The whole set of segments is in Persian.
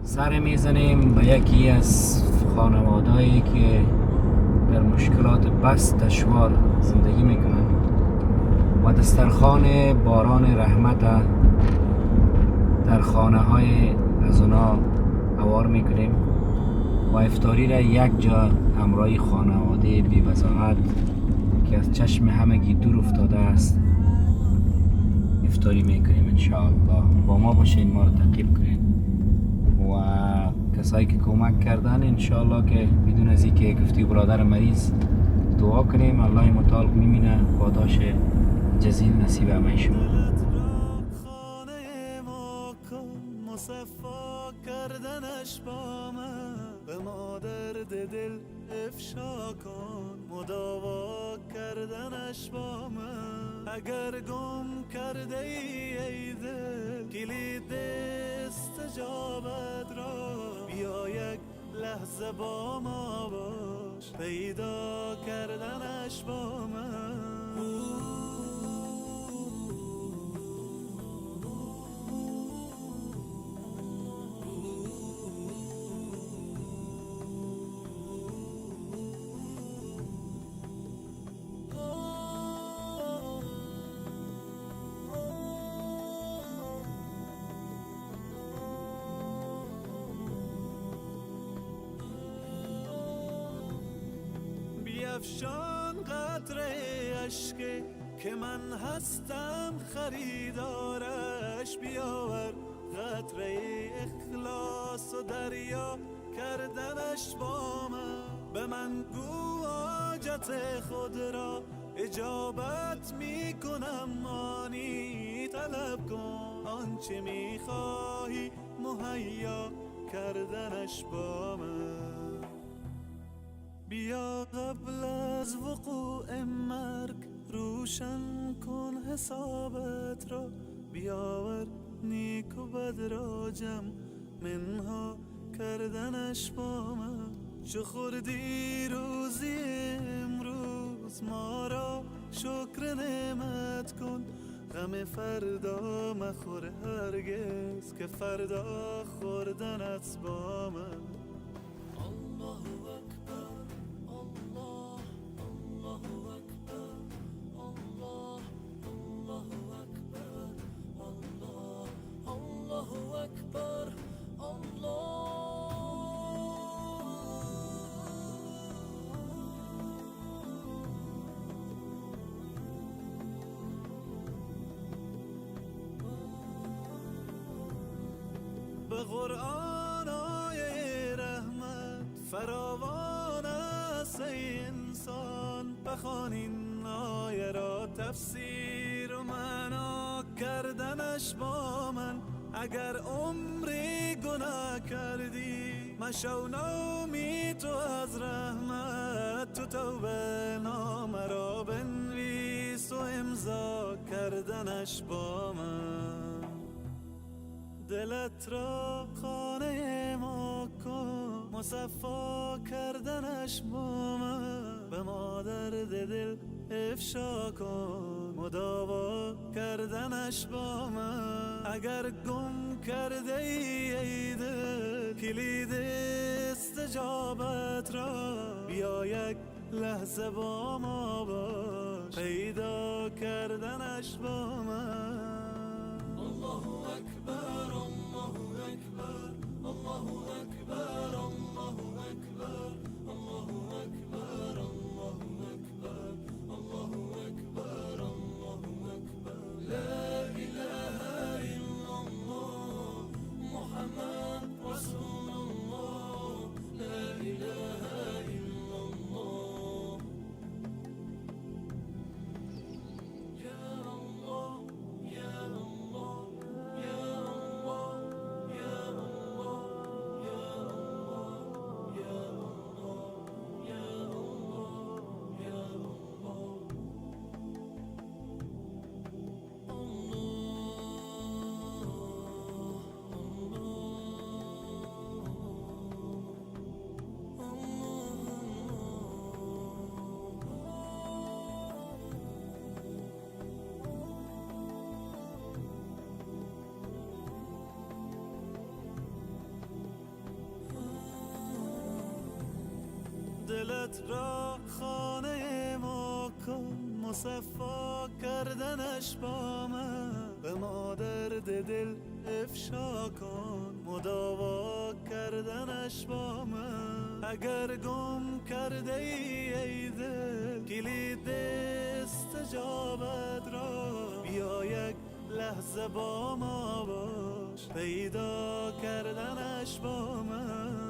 سر میزنیم به یکی از خانوادهایی که در مشکلات بس دشوار زندگی میکنن و دسترخوان باران رحمت در خانه های از اونا عوار میکنیم و افطاری را یک جا همراه خانواده بی وضاحت که از چشم همگی دور افتاده است افطاری میکنیم. انشاءالله با ما باشین، ما رو تعقیب کنین و کسایی که کمک کردن انشاءالله که بدون از این که گفتی برادر مریض دعا کنیم الله متعال میمینه پاداش جزیل نصیب همه شما. مصفا کردنش با من به ما درد دل افشا کن، مداوا کردنش با من. اگر گم کرده ای دل کلید استجابت را، بیا یک لحظه با ما باش پیدا کردنش با من. بیفشان قطره عشقی که من هستم خریدارش، بیاور قطره اخلاص و دریا کردنش با من. به من گو حاجت خود را اجابت میکنم، آنی طلب کن آنچه میخواهی مهیا کردنش با من. بیا قبل از وقوع مرگ روشن کن حسابت را، بیاور نیک و بد را جمع منها کردنش با من. چو خوردی روزی امروز ما را شکر نعمت کن، غم فردا مخور هرگز که فردا خوردنت با من. به قرآن آیه رحمت فراوان است ای انسان، بخوان این آیه را تفسیر و معنا کردنش با من. اگر عمری گناه کردی مشو نومی تو از رحمت، تو توبه نامه را بنویس و امضا کردنش با من. دلت را خانه ما کن، مصفا کردنش با من. به ما درد دل افشا کن، مداوا کردنش با من. اگر گم کرده ای دل کلید استجابت را، بیا یک لحظه با ما باش پیدا کردنش با من. الله اکبر الله اکبر الله اکبر الله اکبر الله اکبر الله اکبر الله اکبر الله اکبر. لا اله الا الله محمد رسول الله. لا اله الا الله یا الله یا الله یا الله یا الله. دلت را خانه ما کن، مصفا کردنش با من. به ما درد دل افشا کن، مداوا کردنش با من. اگر گم کرده ای دل کلید استجابت را، بیا یک لحظه با ما باش، پیدا کردنش با من.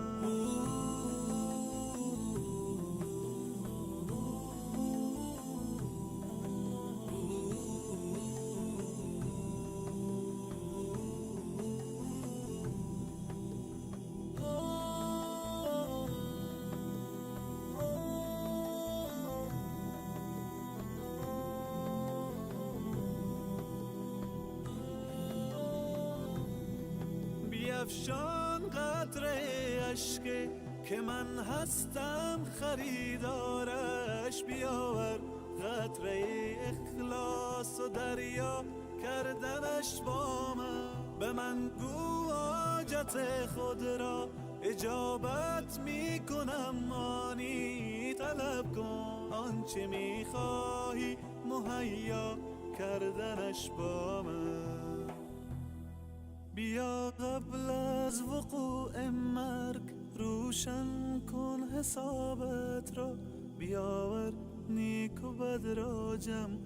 بیفشان قطره اشک که من هستم خریدارش، بیاور قطره اخلاص و دریا کردنش با من. به من گو حاجت خود را اجابت می کنم، مانی طلب کن آنچه می خواهی مهیا کردنش با من. بیا قبل از وقوع مرگ روشن کن حسابت را، بیاور نیک و بد را جمع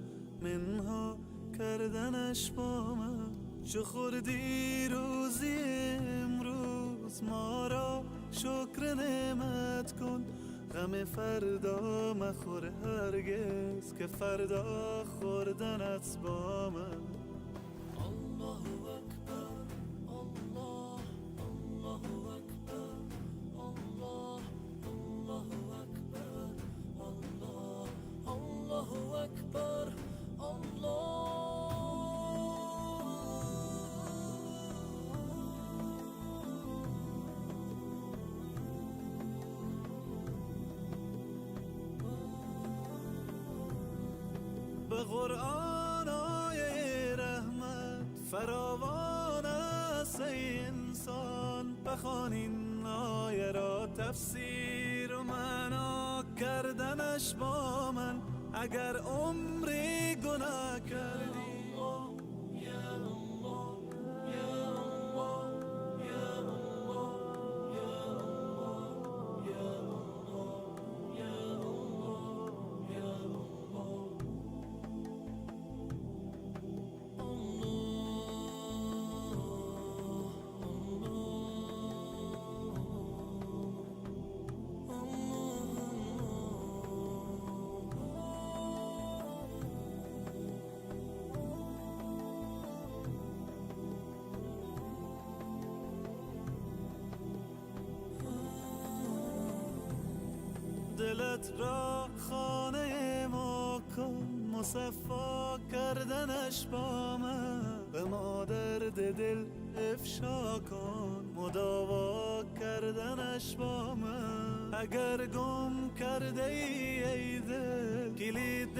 منها کردنش با من. چو خوردی روزی امروز ما را شکر نعمت کن، غم فردا مخور هرگز که فردا خوردنت با من. الله اکبر الله، الله اکبر الله، الله اکبر الله، الله اکبر الله. به قرآن آیه رحمت فراوان است ای انسان، بخوان این آیه را تفسیر و معنا کردنش با من. اگر عمری گناه کردی یا الله یا الله یا الله یا الله یا الله یا الله یا الله. دلت را خانه ما کن، مصفا کردنش با من. به ما درد دل افشا کن، مداوا کردنش با من. اگر گم کرده ای دل کلید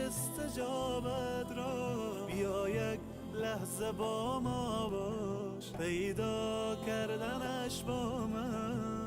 استجابت را، بیا یک لحظه با ما باش، پیدا کردنش با من.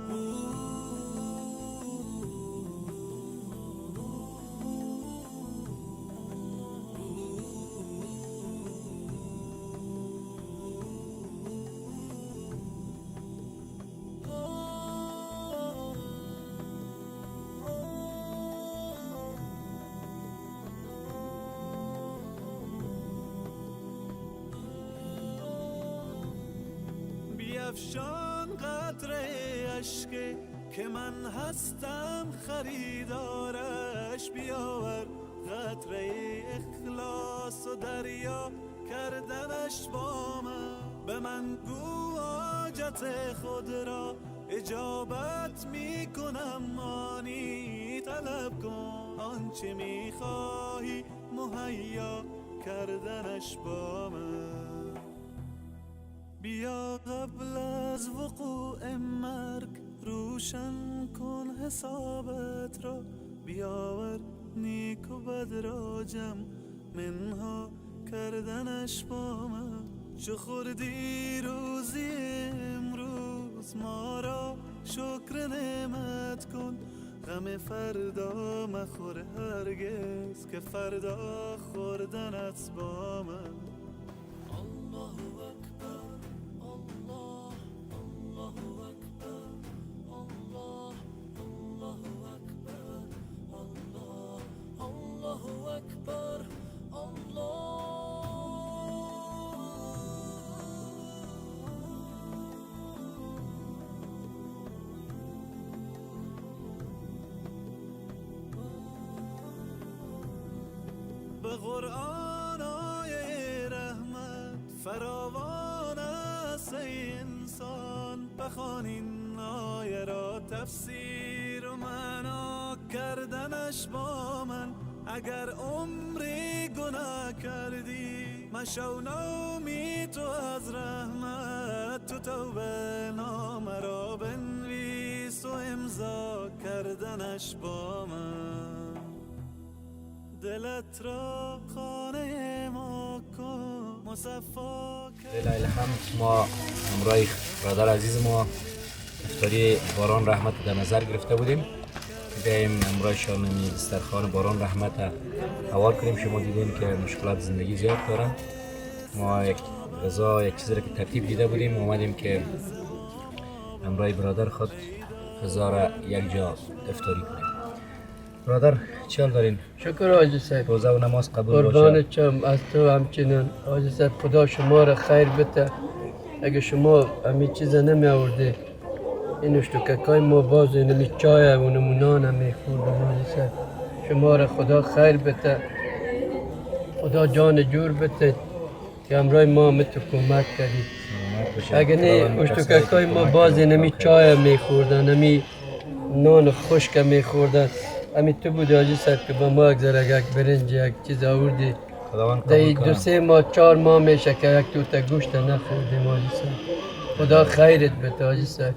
بیفشان قطره اشک که من هستم خریدارش، بیاور قطره اخلاص و دریا کردنش با من. به من گو حاجت خود را اجابت می کنم، مانی طلب کن آنچه می خواهی مهیا کردنش با من. بیا قبل از وقوع مرگ روشن کن حسابت را، بیاور نیک و بد را جمع منها کردنش با من. چو خوردی روزی امروز ما را شکر نعمت کن، غم فردا مخور هرگز که فردا خوردنت با من. الله اکبر الله الله اکبر الله الله اکبر الله الله اکبر الله. به قرآن آیه رحمت فراوان است ای انسان، بخوان این آیه را تفسیر و معنا کردنش با من. اگر عمری گناه کردی مشو نومید تو از رحمت، تو توبه نامه را بنویس و امضا کردنش با من. دلت را خانه ما کن مصفا لله الحمد. ما امروز برادر عزیز ما افطاری باران رحمت در نظر گرفته بودیم، بیاییم امروز شام دسترخوان باران رحمت حوال کنیم. شما دیدین که مشکلات زندگی زیاد دارن. ما یک غذا یک چیزی را که ترتیب دیده بودیم اومدیم که امروز برادر خود غذا را یک جا افطاری کنیم. برادر چی حال دارین؟ شکر حاجی صاحب. روزه و نماز قبول باشه. قربانت شم از تو همچنین حاجی صاحب. خدا شما را خیر بده. اگه شما همین چیز نمی آورده این اشتککای ما باز نمی چای و نمونان نمی خوردم حاجی صاحب. شما را خدا خیر بده، خدا جان جور بده که امروز ما تو کمک کردید. اگه نه اشتککای ما باز نمی چای می خوردن، نمی نان خشک می خوردن. همین تو بود حاجی صاحب که با ما یک برنج یک چیز آوردی. دی 2-3 4 ماه میشه که یک توته گوشت نخوردیم حاجی صاحب. خدا خیرت بده حاجی صاحب.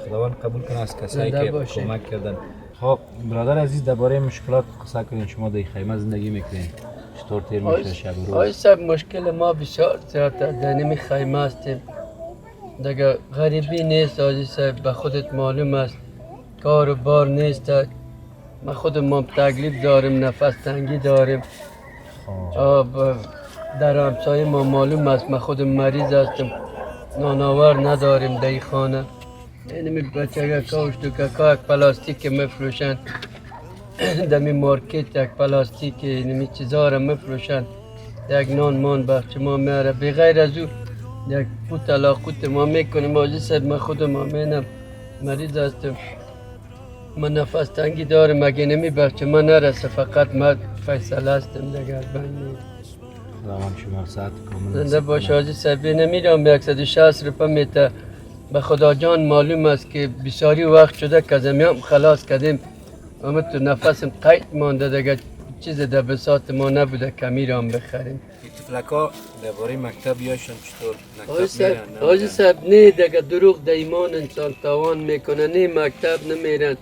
خداوند قبول کنه از کسایی که کمک کردن. خب برادر عزیز درباره مشکلات قصه کنین. شما در خیمه زندگی میکنین، چطور تیر میشه شب و روز؟ حاجی صاحب مشکل ما بسیار زیاده در نمی خیمه هستیم. دیگه غریبی نیست حاجی صاحب، به خودت معلوم است کار و بار نیست. ما خودمون تکلیف داریم، نفس تنگی داریم. در همسایه ما معلوم است ما خودم مریض هستم، نانآور نداریم در خانه. اینمی بچه کاوش تو که یک پلاستیک میفروشند در می مارکت، یک پلاستیک اینمی چیزا را میفروشند، یک نان مان بخش ما میاره. بغیر از او یک پوت علاقوت ما میکنیم حاجی صاحب. ما خودم همینم مریض هستم، من نفس تنگی دارم. اگه نمی بخشه من نرسه، فقط من فیصله هستم دیگر بند. خداوند شما ساعت کامل زنده باشه حاجی صاحب. نمیرم 160 روپیه میته. به خدا جان معلوم است که بسیاری وقت شده که از هم خلاص کردیم، اما تو نفسم قید مانده دیگه چیز در بساط ما نبوده کمی را هم بخریم. تفلکا درباره مکتب یاشون چطور؟ مکتب میرن؟ حاجی صاحب نه دیگه دروغ در ایمان انسان تاوان میکنه. نه مکتب نمیرن.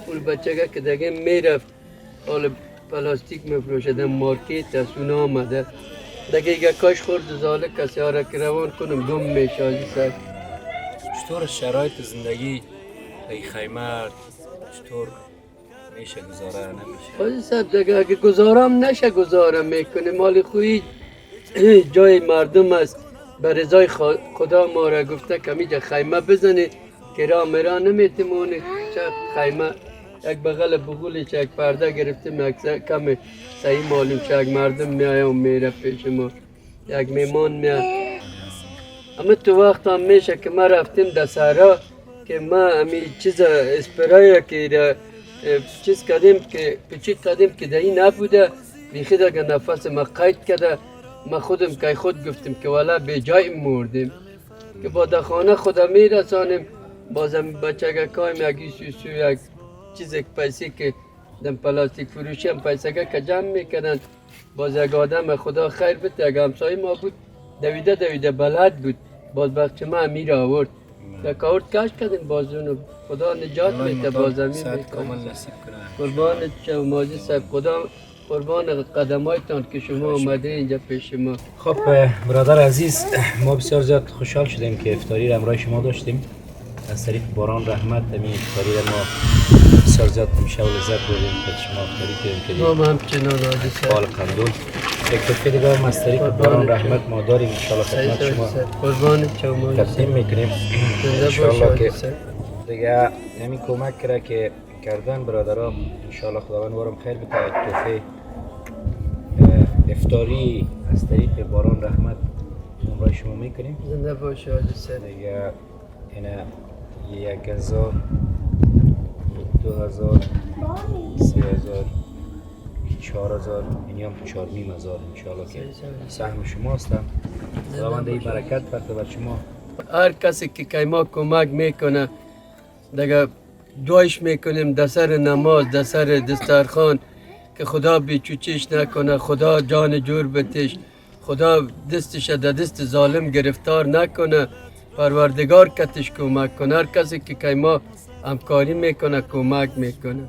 اون بچه که دیگه میرفت حال پلاستیک میفروشه در مارکت از اون آمده دیگه کاش خورد زاله کسی ها را که روان کنم گم میشه حاجی صاحب. چطور شرایط زندگی در خیمه چطور میشه گزاره نمیشه؟ حاجی صاحب دیگه اگه گزارم نشه گزاره میکنه. مال خویی جای مردم است. به رضای خدا ما را گفته که میجا خیمه بزنه که را مرا نمیتمونه. چه خیمه یک بغل بغولی چه یک پرده گرفتیم اکثر کم صحیح معلوم چه یک مردم میایه و میره پیش ما، یک میمان میاد. اما تو وقت هم میشه که ما رفتیم در صحرا که ما امی چیز اسپرای که چیز کردیم که پیچید کردیم که در این نبوده بیخی دیگه نفس ما قید کرده. ما خودم که خود گفتیم که والا به جای مردیم که با در خانه خودم میرسانیم. بازم بچه کایم یکی سوسو یک چیز پیسی که در پلاستیک فروشی هم پیسه که جمع میکنند. باز یک آدم خدا خیر بده یک همسایه ما بود دویده بلد بود، باز بخش ما امیر آورد یک آورد کش کردیم باز اونو. خدا نجات میده باز امیر میکنه. قربانت شما ماجی صاحب، خدا قربان قدمایتان که شما اومده اینجا پیش ما. خب برادر عزیز، ما بسیار زیاد خوشحال شدیم که افطاری را امروز شما داشتیم. از طریق باران رحمت همین افطاری ما بسیار زیاد میشه و لذت بردیم که شما افطاری کردیم ما هم همچنان حاجی صاحب. فال قندول یک تحفه دیگه هم از طریق باران رحمت ما داریم انشاءالله خدمت شما قربان شما حاجی تقدیم صاحب. میکنیم زنده باش انشاءالله حاجی که صاحب. دیگه همین کمک کرده که کردن برادرام انشاءالله خداوند وارم خیر بده تحفه افطاری از طریق باران رحمت برای شما میکنیم زنده باش حاجی صاحب. دیگه اینا 1000 2000 3000 4000 اینی هم 4500 انشاءالله که سهم شما هستم خداوند این برکت بده بر شما هر کسی که ما کمک میکنه دیگه دعایش میکنیم در سر نماز در سر دسترخوان که خدا بیچوچیش نکنه، خدا جان جور بتش، خدا دستش در دست ظالم گرفتار نکنه، پروردگار کتش کمک کنه. هر کسی که ما همکاری میکنه کمک میکنه.